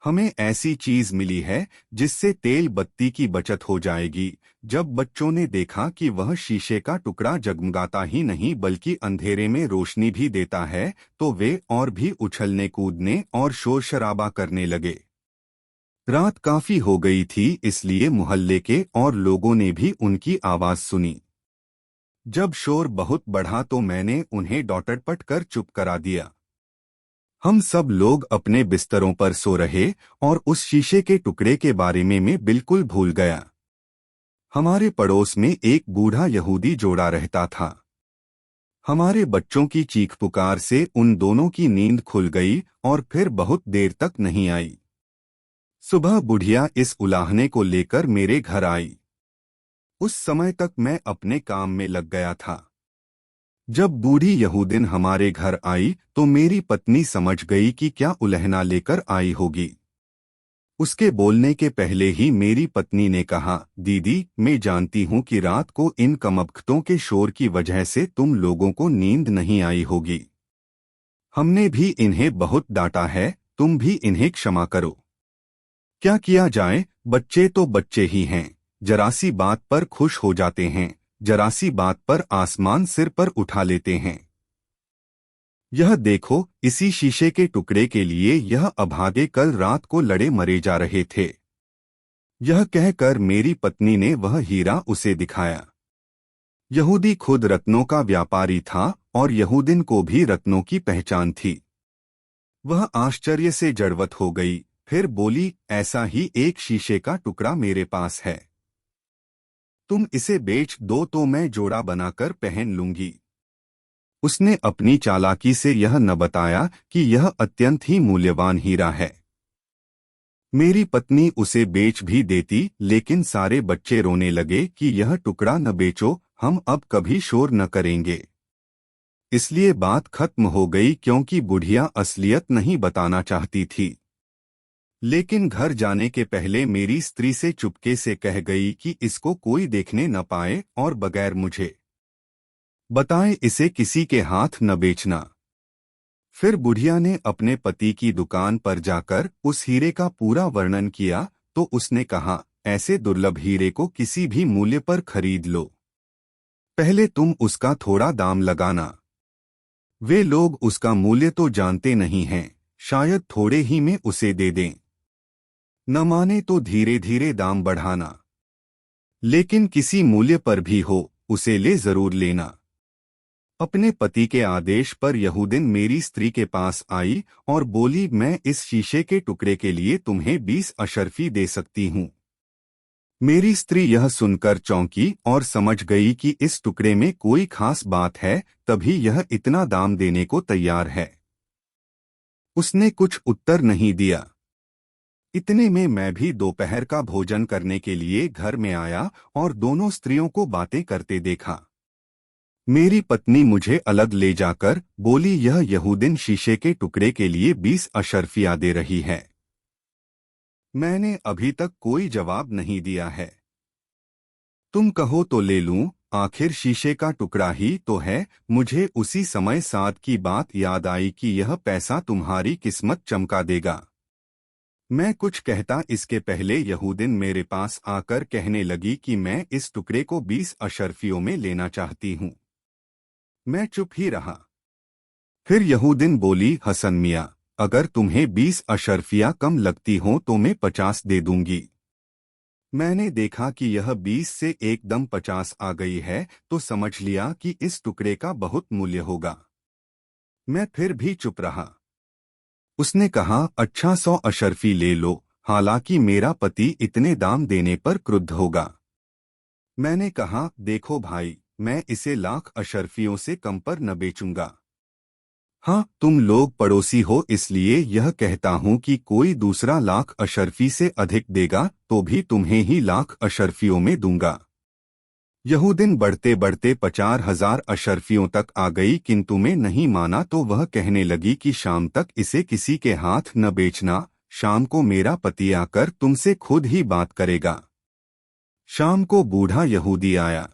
हमें ऐसी चीज मिली है जिससे तेल बत्ती की बचत हो जाएगी। जब बच्चों ने देखा कि वह शीशे का टुकड़ा जगमगाता ही नहीं बल्कि अंधेरे में रोशनी भी देता है, तो वे और भी उछलने कूदने और शोर शराबा करने लगे। रात काफी हो गई थी, इसलिए मोहल्ले के और लोगों ने भी उनकी आवाज सुनी। जब शोर बहुत बढ़ा तो मैंने उन्हें डॉटरपट कर चुप करा दिया। हम सब लोग अपने बिस्तरों पर सो रहे और उस शीशे के टुकड़े के बारे में मैं बिल्कुल भूल गया। हमारे पड़ोस में एक बूढ़ा यहूदी जोड़ा रहता था। हमारे बच्चों की चीख पुकार से उन दोनों की नींद खुल गई और फिर बहुत देर तक नहीं आई। सुबह बुढ़िया इस उलाहने को लेकर मेरे घर आई। उस समय तक मैं अपने काम में लग गया था। जब बूढ़ी यहूदिन हमारे घर आई तो मेरी पत्नी समझ गई कि क्या उलहना लेकर आई होगी। उसके बोलने के पहले ही मेरी पत्नी ने कहा, दीदी, मैं जानती हूं कि रात को इन कमबख्तों के शोर की वजह से तुम लोगों को नींद नहीं आई होगी। हमने भी इन्हें बहुत डांटा है, तुम भी इन्हें क्षमा करो। क्या किया जाए, बच्चे तो बच्चे ही हैं, जरा सी बात पर खुश हो जाते हैं, जरा सी बात पर आसमान सिर पर उठा लेते हैं। यह देखो, इसी शीशे के टुकड़े के लिए यह अभागे कल रात को लड़े मरे जा रहे थे। यह कहकर मेरी पत्नी ने वह हीरा उसे दिखाया। यहूदी खुद रत्नों का व्यापारी था और यहूदिन को भी रत्नों की पहचान थी। वह आश्चर्य से जड़वत हो गई, फिर बोली, ऐसा ही एक शीशे का टुकड़ा मेरे पास है, तुम इसे बेच दो तो मैं जोड़ा बनाकर पहन लूंगी। उसने अपनी चालाकी से यह न बताया कि यह अत्यंत ही मूल्यवान हीरा है। मेरी पत्नी उसे बेच भी देती, लेकिन सारे बच्चे रोने लगे कि यह टुकड़ा न बेचो, हम अब कभी शोर न करेंगे। इसलिए बात खत्म हो गई, क्योंकि बुढ़िया असलियत नहीं बताना चाहती थी। लेकिन घर जाने के पहले मेरी स्त्री से चुपके से कह गई कि इसको कोई देखने न पाए और बगैर मुझे बताए इसे किसी के हाथ न बेचना। फिर बुढ़िया ने अपने पति की दुकान पर जाकर उस हीरे का पूरा वर्णन किया तो उसने कहा, ऐसे दुर्लभ हीरे को किसी भी मूल्य पर खरीद लो, पहले तुम उसका थोड़ा दाम लगाना। वे लोग उसका मूल्य तो जानते नहीं हैं, शायद थोड़े ही में उसे दे दें। न माने तो धीरे धीरे दाम बढ़ाना, लेकिन किसी मूल्य पर भी हो, उसे ले जरूर लेना। अपने पति के आदेश पर यहूदिन मेरी स्त्री के पास आई और बोली, मैं इस शीशे के टुकड़े के लिए तुम्हें 20 अशर्फी दे सकती हूँ। मेरी स्त्री यह सुनकर चौंकी और समझ गई कि इस टुकड़े में कोई खास बात है, तभी यह इतना दाम देने को तैयार है। उसने कुछ उत्तर नहीं दिया। इतने में मैं भी दोपहर का भोजन करने के लिए घर में आया और दोनों स्त्रियों को बातें करते देखा। मेरी पत्नी मुझे अलग ले जाकर बोली, यह यहूदिन शीशे के टुकड़े के लिए 20 अशर्फिया दे रही है। मैंने अभी तक कोई जवाब नहीं दिया है। तुम कहो तो ले लूं, आखिर शीशे का टुकड़ा ही तो है। मुझे उसी समय साद की बात याद आई कि यह पैसा तुम्हारी किस्मत चमका देगा। मैं कुछ कहता इसके पहले यहूदिन मेरे पास आकर कहने लगी कि मैं इस टुकड़े को 20 अशर्फियों में लेना चाहती हूँ। मैं चुप ही रहा। फिर यहूदिन बोली, हसन मियाँ, अगर तुम्हें 20 अशर्फिया कम लगती हो तो मैं 50 दे दूंगी। मैंने देखा कि यह 20 से एकदम 50 आ गई है तो समझ लिया कि इस टुकड़े का बहुत मूल्य होगा। मैं फिर भी चुप रहा। उसने कहा, अच्छा 100 अशर्फी ले लो, हालांकि मेरा पति इतने दाम देने पर क्रुद्ध होगा। मैंने कहा, देखो भाई, मैं इसे 1,00,000 अशर्फियों से कम पर न बेचूंगा। हाँ, तुम लोग पड़ोसी हो इसलिए यह कहता हूँ कि कोई दूसरा 1,00,000 अशर्फी से अधिक देगा तो भी तुम्हें ही 1,00,000 अशर्फियों में दूंगा। यहूदिन बढ़ते बढ़ते 50,000 अशर्फियों तक आ गई, किंतु मैं नहीं माना तो वह कहने लगी कि शाम तक इसे किसी के हाथ न बेचना, शाम को मेरा पति आकर तुमसे खुद ही बात करेगा। शाम को बूढ़ा यहूदी आया।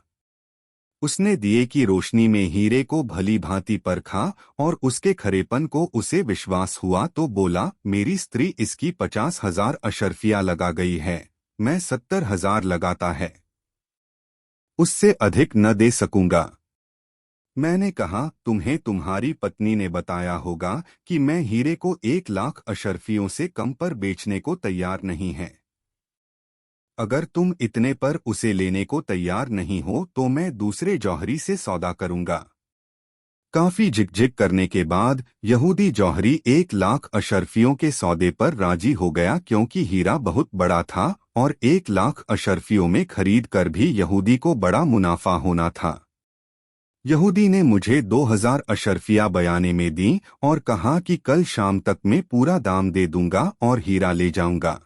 उसने दिए की रोशनी में हीरे को भली भांति परखा और उसके खरेपन को उसे विश्वास हुआ तो बोला, मेरी स्त्री इसकी 50,000 अशर्फिया लगा गई है, मैं 70,000 लगाता है, उससे अधिक न दे सकूंगा। मैंने कहा, तुम्हें तुम्हारी पत्नी ने बताया होगा कि मैं हीरे को 1,00,000 अशर्फियों से कम पर बेचने को तैयार नहीं है। अगर तुम इतने पर उसे लेने को तैयार नहीं हो तो मैं दूसरे जौहरी से सौदा करूंगा। काफी झिकझिक करने के बाद यहूदी जौहरी 1,00,000 अशर्फियों के सौदे पर राजी हो गया, क्योंकि हीरा बहुत बड़ा था और 1,00,000 अशर्फियों में खरीद कर भी यहूदी को बड़ा मुनाफा होना था। यहूदी ने मुझे 2,000 अशर्फिया बयाने में दी और कहा कि कल शाम तक मैं पूरा दाम दे दूंगा और हीरा ले जाऊंगा।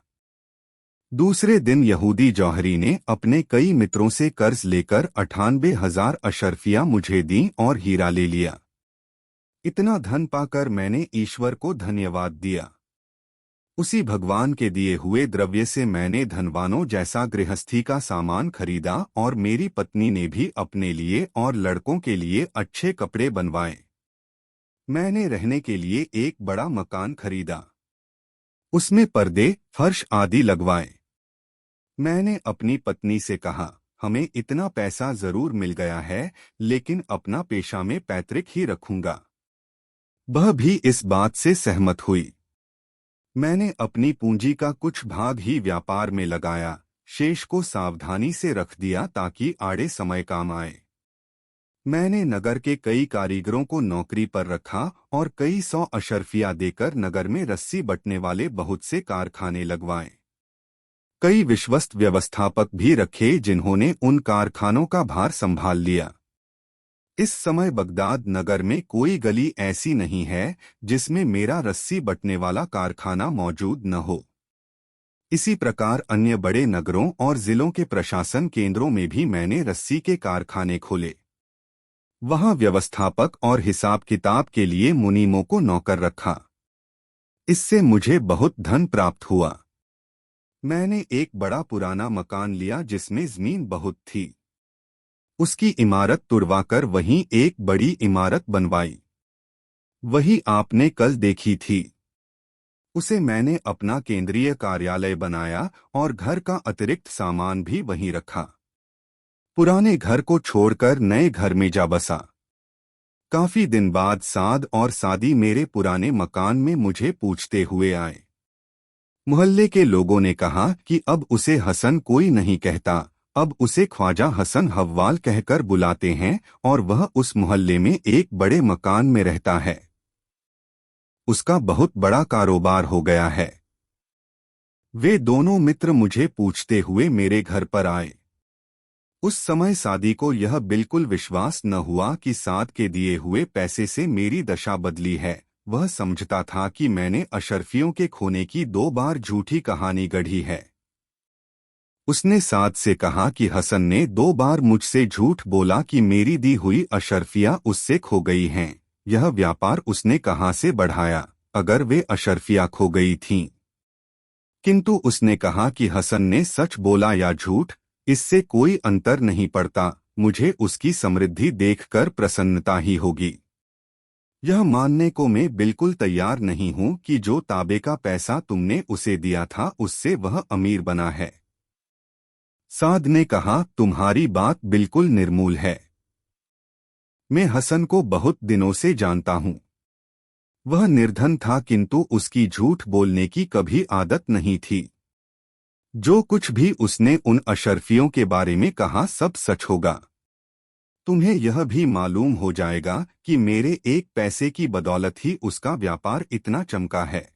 दूसरे दिन यहूदी जौहरी ने अपने कई मित्रों से कर्ज लेकर 98,000 अशर्फिया मुझे दी और हीरा ले लिया। इतना धन पाकर मैंने ईश्वर को धन्यवाद दिया। उसी भगवान के दिए हुए द्रव्य से मैंने धनवानों जैसा गृहस्थी का सामान खरीदा और मेरी पत्नी ने भी अपने लिए और लड़कों के लिए अच्छे कपड़े बनवाए। मैंने रहने के लिए एक बड़ा मकान खरीदा, उसमें पर्दे, फर्श आदि लगवाए। मैंने अपनी पत्नी से कहा, हमें इतना पैसा जरूर मिल गया है, लेकिन अपना पेशा में पैतृक ही रखूंगा। वह भी इस बात से सहमत हुई। मैंने अपनी पूंजी का कुछ भाग ही व्यापार में लगाया, शेष को सावधानी से रख दिया ताकि आड़े समय काम आए। मैंने नगर के कई कारीगरों को नौकरी पर रखा और कई 100 अशर्फिया देकर नगर में रस्सी बटने वाले बहुत से कारखाने लगवाए। कई विश्वस्त व्यवस्थापक भी रखे जिन्होंने उन कारखानों का भार संभाल लिया। इस समय बगदाद नगर में कोई गली ऐसी नहीं है जिसमें मेरा रस्सी बटने वाला कारखाना मौजूद न हो। इसी प्रकार अन्य बड़े नगरों और जिलों के प्रशासन केंद्रों में भी मैंने रस्सी के कारखाने खोले। वहां व्यवस्थापक और हिसाब किताब के लिए मुनीमों को नौकर रखा। इससे मुझे बहुत धन प्राप्त हुआ। मैंने एक बड़ा पुराना मकान लिया जिसमें जमीन बहुत थी। उसकी इमारत तुड़वाकर वहीं एक बड़ी इमारत बनवाई। वही आपने कल देखी थी। उसे मैंने अपना केंद्रीय कार्यालय बनाया और घर का अतिरिक्त सामान भी वहीं रखा। पुराने घर को छोड़कर नए घर में जा बसा। काफी दिन बाद साद और सादी मेरे पुराने मकान में मुझे पूछते हुए आए। मोहल्ले के लोगों ने कहा कि अब उसे हसन कोई नहीं कहता, अब उसे ख्वाजा हसन हव्वाल कहकर बुलाते हैं और वह उस मोहल्ले में एक बड़े मकान में रहता है। उसका बहुत बड़ा कारोबार हो गया है। वे दोनों मित्र मुझे पूछते हुए मेरे घर पर आए। उस समय सादी को यह बिल्कुल विश्वास न हुआ कि साद के दिए हुए पैसे से मेरी दशा बदली है। वह समझता था कि मैंने अशरफियों के खोने की 2 बार झूठी कहानी गढ़ी है। उसने साद से कहा कि हसन ने 2 बार मुझसे झूठ बोला कि मेरी दी हुई अशरफियां उससे खो गई हैं। यह व्यापार उसने कहां से बढ़ाया अगर वे अशरफियां खो गई थीं? किंतु उसने कहा कि हसन ने सच बोला या झूठ, इससे कोई अंतर नहीं पड़ता, मुझे उसकी समृद्धि देखकर प्रसन्नता ही होगी। यह मानने को मैं बिल्कुल तैयार नहीं हूं कि जो ताबे का पैसा तुमने उसे दिया था उससे वह अमीर बना है। साद ने कहा, तुम्हारी बात बिल्कुल निर्मूल है। मैं हसन को बहुत दिनों से जानता हूं। वह निर्धन था किंतु उसकी झूठ बोलने की कभी आदत नहीं थी। जो कुछ भी उसने उन अशरफियों के बारे में कहा सब सच होगा। तुम्हें यह भी मालूम हो जाएगा कि मेरे एक पैसे की बदौलत ही उसका व्यापार इतना चमका है।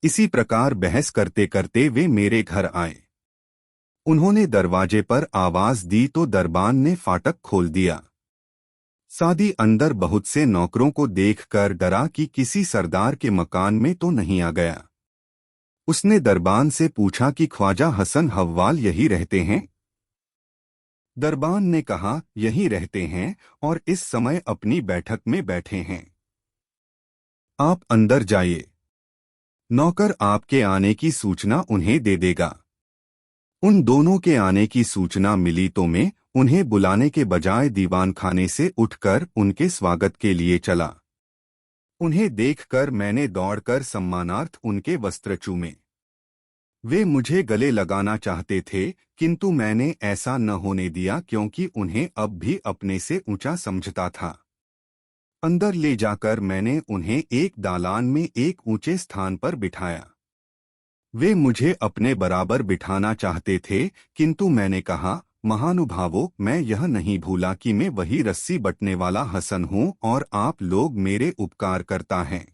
इसी प्रकार बहस करते करते वे मेरे घर आए। उन्होंने दरवाजे पर आवाज दी तो दरबान ने फाटक खोल दिया। सादी अंदर बहुत से नौकरों को देखकर डरा कि किसी सरदार के मकान में तो नहीं आ गया। उसने दरबान से पूछा कि ख्वाजा हसन हव्वाल यही रहते हैं? दरबान ने कहा, यहीं रहते हैं और इस समय अपनी बैठक में बैठे हैं। आप अंदर जाइए। नौकर आपके आने की सूचना उन्हें दे देगा। उन दोनों के आने की सूचना मिली तो मैं उन्हें बुलाने के बजाय दीवान खाने से उठकर उनके स्वागत के लिए चला। उन्हें देखकर मैंने दौड़कर सम्मानार्थ उनके वस्त्र चूमे। वे मुझे गले लगाना चाहते थे किंतु मैंने ऐसा न होने दिया क्योंकि उन्हें अब भी अपने से ऊंचा समझता था। अंदर ले जाकर मैंने उन्हें एक दालान में एक ऊंचे स्थान पर बिठाया। वे मुझे अपने बराबर बिठाना चाहते थे किंतु मैंने कहा, महानुभावों, मैं यह नहीं भूला कि मैं वही रस्सी बटने वाला हसन हूं और आप लोग मेरे उपकार करता हैं।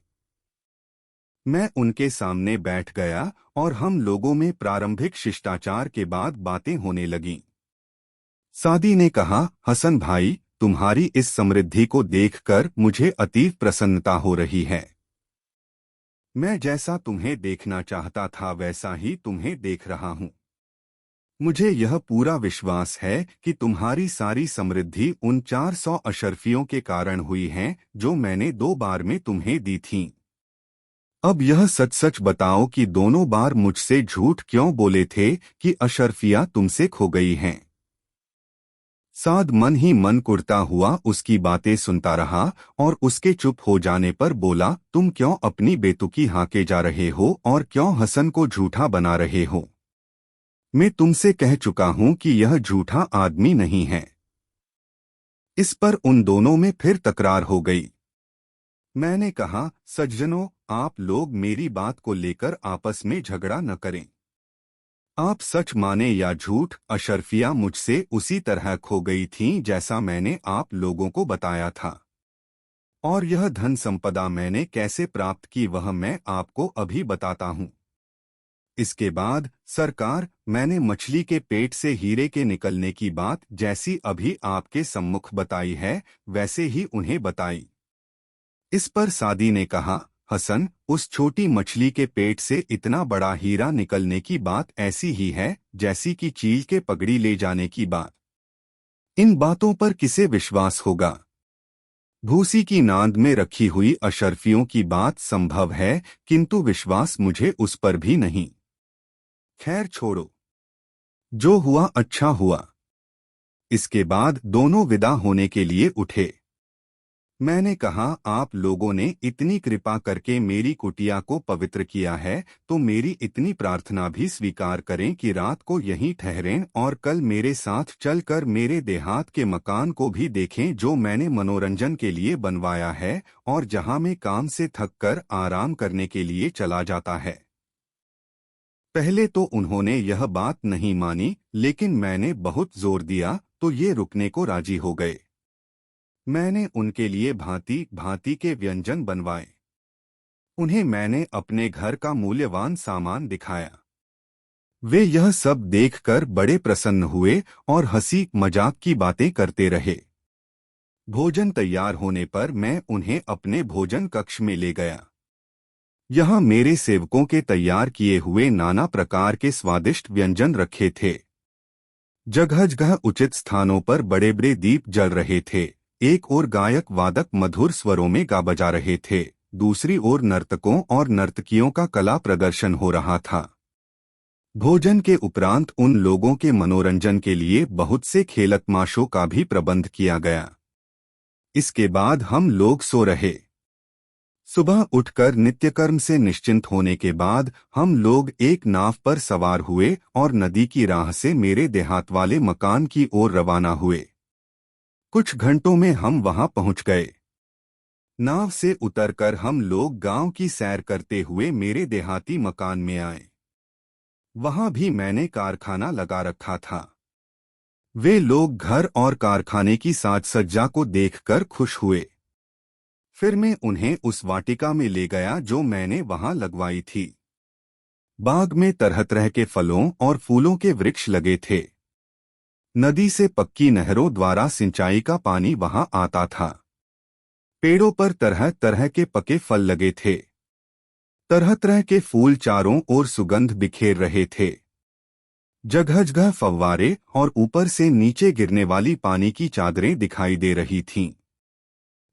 मैं उनके सामने बैठ गया और हम लोगों में प्रारंभिक शिष्टाचार के बाद बातें होने लगीं। सादी ने कहा, हसन भाई, तुम्हारी इस समृद्धि को देखकर मुझे अतीव प्रसन्नता हो रही है। मैं जैसा तुम्हें देखना चाहता था वैसा ही तुम्हें देख रहा हूं। मुझे यह पूरा विश्वास है कि तुम्हारी सारी समृद्धि उन 400 अशरफियों के कारण हुई है जो मैंने 2 बार में तुम्हें दी थीं। अब यह सच सच बताओ कि दोनों बार मुझसे झूठ क्यों बोले थे कि अशरफियां तुमसे खो गई हैं? साद मन ही मन कुढ़ता हुआ उसकी बातें सुनता रहा और उसके चुप हो जाने पर बोला, तुम क्यों अपनी बेतुकी हाके जा रहे हो और क्यों हसन को झूठा बना रहे हो? मैं तुमसे कह चुका हूं कि यह झूठा आदमी नहीं है। इस पर उन दोनों में फिर तकरार हो गई। मैंने कहा, सज्जनों, आप लोग मेरी बात को लेकर आपस में झगड़ा न करें। आप सच माने या झूठ, अशरफियां मुझसे उसी तरह खो गई थीं जैसा मैंने आप लोगों को बताया था। और यह धन संपदा मैंने कैसे प्राप्त की वह मैं आपको अभी बताता हूँ। इसके बाद, सरकार, मैंने मछली के पेट से हीरे के निकलने की बात जैसी अभी आपके सम्मुख बताई है वैसे ही उन्हें बताई। इस पर सादी ने कहा, हसन, उस छोटी मछली के पेट से इतना बड़ा हीरा निकलने की बात ऐसी ही है जैसी कि चील के पगड़ी ले जाने की बात। इन बातों पर किसे विश्वास होगा? भूसी की नांद में रखी हुई अशरफियों की बात संभव है किंतु विश्वास मुझे उस पर भी नहीं। खैर छोड़ो, जो हुआ अच्छा हुआ। इसके बाद दोनों विदा होने के लिए उठे। मैंने कहा, आप लोगों ने इतनी कृपा करके मेरी कुटिया को पवित्र किया है तो मेरी इतनी प्रार्थना भी स्वीकार करें कि रात को यहीं ठहरें और कल मेरे साथ चलकर मेरे देहात के मकान को भी देखें जो मैंने मनोरंजन के लिए बनवाया है और जहां मैं काम से थककर आराम करने के लिए चला जाता है। पहले तो उन्होंने यह बात नहीं मानी लेकिन मैंने बहुत जोर दिया तो ये रुकने को राजी हो गए। मैंने उनके लिए भांति भांति के व्यंजन बनवाए। उन्हें मैंने अपने घर का मूल्यवान सामान दिखाया। वे यह सब देखकर बड़े प्रसन्न हुए और हंसी मजाक की बातें करते रहे। भोजन तैयार होने पर मैं उन्हें अपने भोजन कक्ष में ले गया। यहाँ मेरे सेवकों के तैयार किए हुए नाना प्रकार के स्वादिष्ट व्यंजन रखे थे। जगह जगह उचित स्थानों पर बड़े बड़े दीप जल रहे थे। एक ओर गायक वादक मधुर स्वरों में गा बजा रहे थे, दूसरी ओर नर्तकों और नर्तकियों का कला प्रदर्शन हो रहा था। भोजन के उपरांत उन लोगों के मनोरंजन के लिए बहुत से खेल तमाशों का भी प्रबंध किया गया। इसके बाद हम लोग सो रहे। सुबह उठकर नित्यकर्म से निश्चिंत होने के बाद हम लोग एक नाव पर सवार हुए और नदी की राह से मेरे देहात वाले मकान की ओर रवाना हुए। कुछ घंटों में हम वहां पहुंच गए। नाव से उतरकर हम लोग गांव की सैर करते हुए मेरे देहाती मकान में आए। वहां भी मैंने कारखाना लगा रखा था। वे लोग घर और कारखाने की साज सज्जा को देखकर खुश हुए। फिर मैं उन्हें उस वाटिका में ले गया जो मैंने वहां लगवाई थी। बाग में तरह तरह के फलों और फूलों के वृक्ष लगे थे। नदी से पक्की नहरों द्वारा सिंचाई का पानी वहां आता था। पेड़ों पर तरह तरह के पके फल लगे थे। तरह तरह के फूल चारों ओर सुगंध बिखेर रहे थे। जगह जगह फव्वारे और ऊपर से नीचे गिरने वाली पानी की चादरें दिखाई दे रही थीं।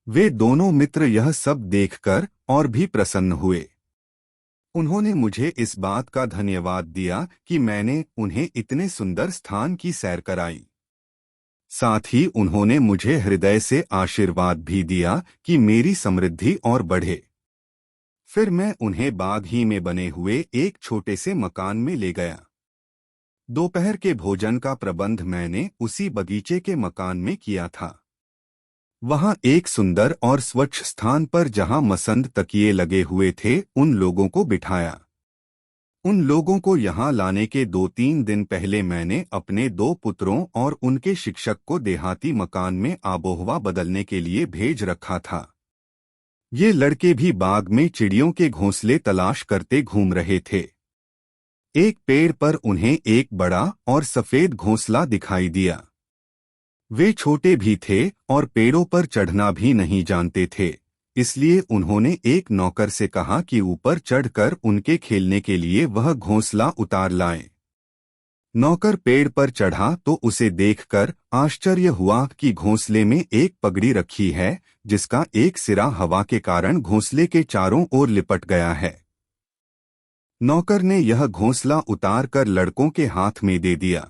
वे दोनों मित्र यह सब देखकर और भी प्रसन्न हुए। उन्होंने मुझे इस बात का धन्यवाद दिया कि मैंने उन्हें इतने सुंदर स्थान की सैर कराई। साथ ही उन्होंने मुझे हृदय से आशीर्वाद भी दिया कि मेरी समृद्धि और बढ़े। फिर मैं उन्हें बाग ही में बने हुए एक छोटे से मकान में ले गया। दोपहर के भोजन का प्रबंध मैंने उसी बगीचे के मकान में किया था। वहां एक सुंदर और स्वच्छ स्थान पर जहां मसंद तकिए लगे हुए थे, उन लोगों को बिठाया। उन लोगों को यहाँ लाने के 2-3 दिन पहले मैंने अपने 2 पुत्रों और उनके शिक्षक को देहाती मकान में आबोहवा बदलने के लिए भेज रखा था। ये लड़के भी बाग में चिड़ियों के घोंसले तलाश करते घूम रहे थे। एक पेड़ पर उन्हें एक बड़ा और सफेद घोंसला दिखाई दिया। वे छोटे भी थे और पेड़ों पर चढ़ना भी नहीं जानते थे, इसलिए उन्होंने एक नौकर से कहा कि ऊपर चढ़कर उनके खेलने के लिए वह घोंसला उतार लाए। नौकर पेड़ पर चढ़ा तो उसे देखकर आश्चर्य हुआ कि घोंसले में एक पगड़ी रखी है, जिसका एक सिरा हवा के कारण घोंसले के चारों ओर लिपट गया है। नौकर ने यह घोंसला उतार कर लड़कों के हाथ में दे दिया।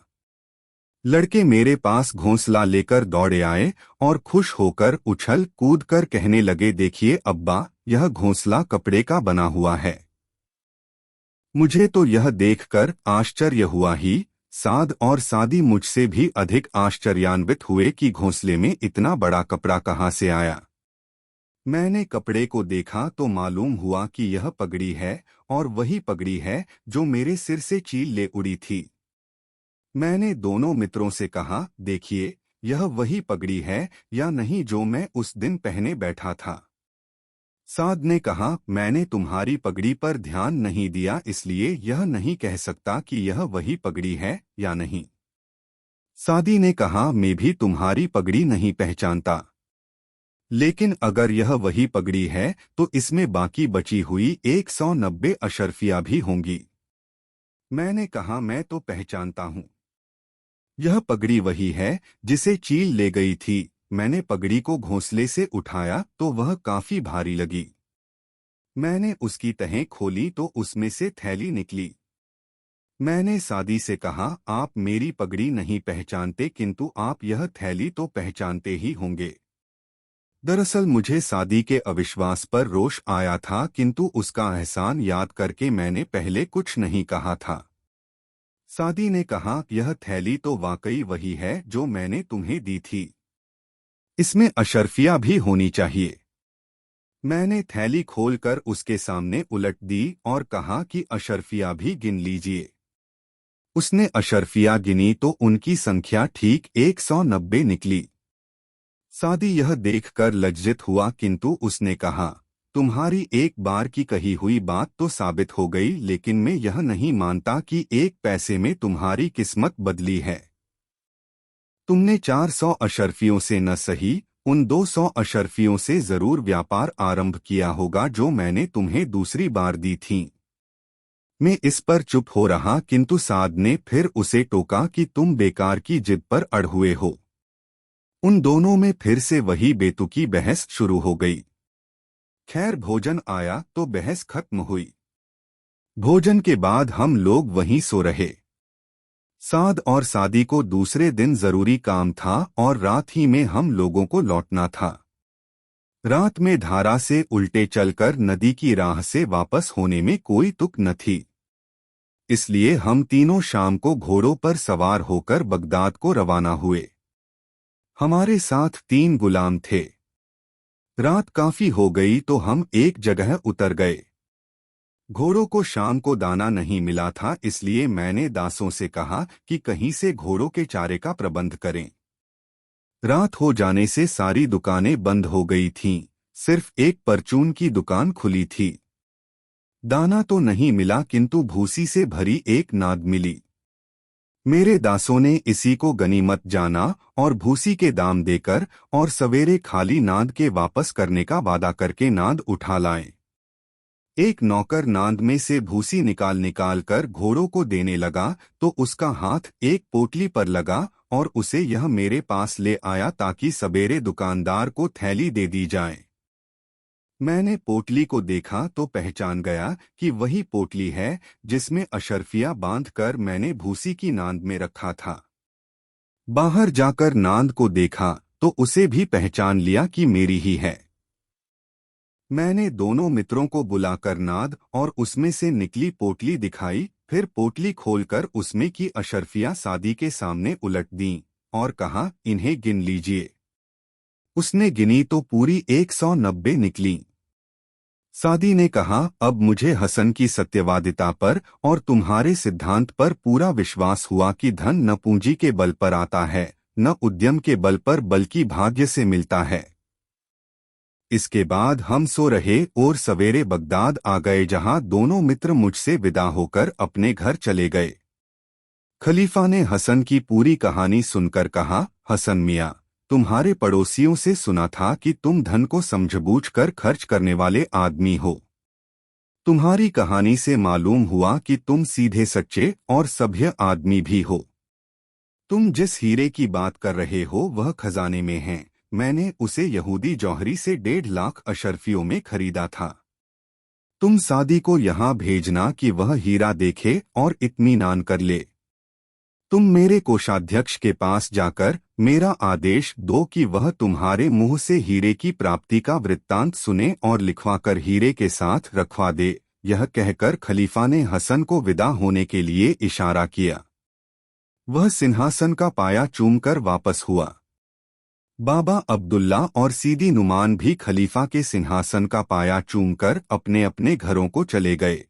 लड़के मेरे पास घोंसला लेकर दौड़े आए और खुश होकर उछल कूद कर कहने लगे, देखिए अब्बा, यह घोंसला कपड़े का बना हुआ है। मुझे तो यह देखकर आश्चर्य हुआ ही, साद और सादी मुझसे भी अधिक आश्चर्यान्वित हुए कि घोंसले में इतना बड़ा कपड़ा कहाँ से आया। मैंने कपड़े को देखा तो मालूम हुआ कि यह पगड़ी है, और वही पगड़ी है जो मेरे सिर से चील ले उड़ी थी। मैंने दोनों मित्रों से कहा, देखिए, यह वही पगड़ी है या नहीं जो मैं उस दिन पहने बैठा था। साद ने कहा, मैंने तुम्हारी पगड़ी पर ध्यान नहीं दिया, इसलिए यह नहीं कह सकता कि यह वही पगड़ी है या नहीं। सादी ने कहा, मैं भी तुम्हारी पगड़ी नहीं पहचानता, लेकिन अगर यह वही पगड़ी है तो इसमें बाकी बची हुई 190 अशर्फियां भी होंगी। मैंने कहा, मैं तो पहचानता हूं, यह पगड़ी वही है जिसे चील ले गई थी। मैंने पगड़ी को घोंसले से उठाया तो वह काफी भारी लगी। मैंने उसकी तहें खोली तो उसमें से थैली निकली। मैंने सादी से कहा, आप मेरी पगड़ी नहीं पहचानते, किंतु आप यह थैली तो पहचानते ही होंगे। दरअसल मुझे सादी के अविश्वास पर रोष आया था, किंतु उसका एहसान याद करके मैंने पहले कुछ नहीं कहा था। सादी ने कहा, यह थैली तो वाकई वही है जो मैंने तुम्हें दी थी। इसमें अशर्फियां भी होनी चाहिए। मैंने थैली खोलकर उसके सामने उलट दी और कहा कि अशर्फियां भी गिन लीजिए। उसने अशर्फियां गिनी तो उनकी संख्या ठीक 190 निकली। सादी यह देखकर लज्जित हुआ, किंतु उसने कहा, तुम्हारी एक बार की कही हुई बात तो साबित हो गई, लेकिन मैं यह नहीं मानता कि 1 पैसे में तुम्हारी किस्मत बदली है। तुमने 400 अशर्फियों से न सही उन 200 अशर्फियों से जरूर व्यापार आरंभ किया होगा जो मैंने तुम्हें दूसरी बार दी थीं। मैं इस पर चुप हो रहा, किंतु साद ने फिर उसे टोका कि तुम बेकार की जिद पर अड़ हुए हो। उन दोनों में फिर से वही बेतुकी बहस शुरू हो गई। खैर भोजन आया तो बहस खत्म हुई। भोजन के बाद हम लोग वहीं सो रहे। साद और सादी को दूसरे दिन जरूरी काम था और रात ही में हम लोगों को लौटना था। रात में धारा से उल्टे चलकर नदी की राह से वापस होने में कोई तुक न थी। इसलिए हम तीनों शाम को घोड़ों पर सवार होकर बगदाद को रवाना हुए। हमारे साथ 3 गुलाम थे। रात काफी हो गई तो हम एक जगह उतर गए। घोड़ों को शाम को दाना नहीं मिला था, इसलिए मैंने दासों से कहा कि कहीं से घोड़ों के चारे का प्रबंध करें। रात हो जाने से सारी दुकानें बंद हो गई थीं, सिर्फ एक परचून की दुकान खुली थी। दाना तो नहीं मिला, किंतु भूसी से भरी एक नाद मिली। मेरे दासों ने इसी को गनीमत जाना और भूसी के दाम देकर और सवेरे खाली नाद के वापस करने का वादा करके नाद उठा लाए। एक नौकर नांद में से भूसी निकाल निकाल कर घोड़ों को देने लगा तो उसका हाथ एक पोटली पर लगा और उसे यह मेरे पास ले आया ताकि सवेरे दुकानदार को थैली दे दी जाए। मैंने पोटली को देखा तो पहचान गया कि वही पोटली है जिसमें अशर्फिया बांधकर मैंने भूसी की नांद में रखा था। बाहर जाकर नांद को देखा तो उसे भी पहचान लिया कि मेरी ही है। मैंने दोनों मित्रों को बुलाकर नाद और उसमें से निकली पोटली दिखाई, फिर पोटली खोलकर उसमें की अशर्फिया सादी के सामने उलट दी और कहा, इन्हें गिन लीजिए। उसने गिनी तो पूरी 190 निकली। सादी ने कहा, अब मुझे हसन की सत्यवादिता पर और तुम्हारे सिद्धांत पर पूरा विश्वास हुआ कि धन न पूंजी के बल पर आता है, न उद्यम के बल पर, बल्कि भाग्य से मिलता है। इसके बाद हम सो रहे और सवेरे बगदाद आ गए, जहां दोनों मित्र मुझसे विदा होकर अपने घर चले गए। खलीफा ने हसन की पूरी कहानी सुनकर कहा, हसन मियाँ, तुम्हारे पड़ोसियों से सुना था कि तुम धन को समझबूझकर खर्च करने वाले आदमी हो। तुम्हारी कहानी से मालूम हुआ कि तुम सीधे सच्चे और सभ्य आदमी भी हो। तुम जिस हीरे की बात कर रहे हो वह खजाने में है। मैंने उसे यहूदी जौहरी से 1.5 लाख अशर्फियों में खरीदा था। तुम सादी को यहाँ भेजना कि वह हीरा देखे और इत्मीनान कर ले। तुम मेरे कोषाध्यक्ष के पास जाकर मेरा आदेश दो कि वह तुम्हारे मुंह से हीरे की प्राप्ति का वृत्तांत सुने और लिखवाकर हीरे के साथ रखवा दे। यह कहकर खलीफा ने हसन को विदा होने के लिए इशारा किया। वह सिंहासन का पाया चूमकर वापस हुआ। बाबा अब्दुल्ला और सीदी नुमान भी खलीफा के सिंहासन का पाया चूमकर अपने अपने घरों को चले गए।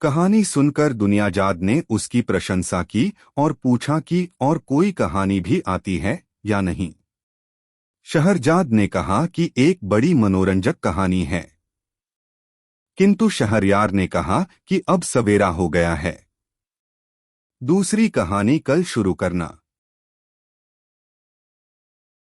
कहानी सुनकर दुनियाजाद ने उसकी प्रशंसा की और पूछा कि और कोई कहानी भी आती है या नहीं। शहरजाद ने कहा कि एक बड़ी मनोरंजक कहानी है, किंतु शहरयार ने कहा कि अब सवेरा हो गया है, दूसरी कहानी कल शुरू करना।